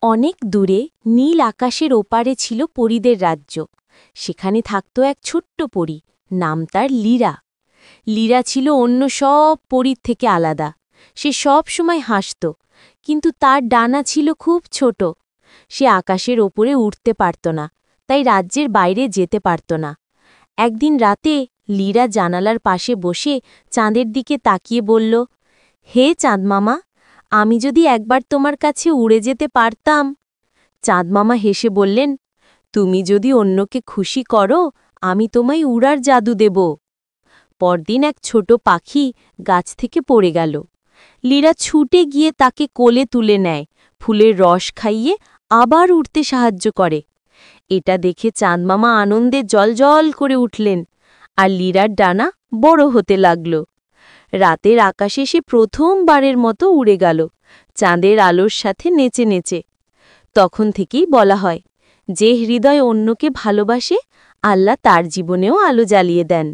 অনেক দূরে নীল আকাশের ওপারে ছিল পরীদের রাজ্য। সেখানে থাকত এক ছোট্ট পরী, নাম তার লীরা। লীরা ছিল অন্য সব পরীর থেকে আলাদা। সে সব সময় হাসত, কিন্তু তার ডানা ছিল খুব ছোট। সে আকাশের ওপরে উঠতে পারত না, তাই রাজ্যের বাইরে যেতে পারত না। একদিন রাতে লীরা জানালার পাশে বসে চাঁদের দিকে তাকিয়ে বলল, হে চাঁদ মামা, আমি যদি একবার তোমার কাছে উড়ে যেতে পারতাম। চাঁদ মামা হেসে বললেন, তুমি যদি অন্যকে খুশি করো, আমি তোমায় উড়ার জাদু দেব। পরদিন এক ছোট পাখি গাছ থেকে পড়ে গেল। লীরা ছুটে গিয়ে তাকে কোলে তুলে নেয়, ফুলের রস খাইয়ে আবার উঠতে সাহায্য করে। এটা দেখে চাঁদ মামা আনন্দে জলজল করে উঠলেন, আর লীরার ডানা বড় হতে লাগল। রাতের আকাশে সে প্রথমবারের মতো উড়ে গেল, চাঁদের আলোর সাথে নেচে নেচে। তখন থেকেই বলা হয়, যে হৃদয় অন্যকে ভালোবাসে, আল্লাহ তার জীবনেও আলো জ্বালিয়ে দেন।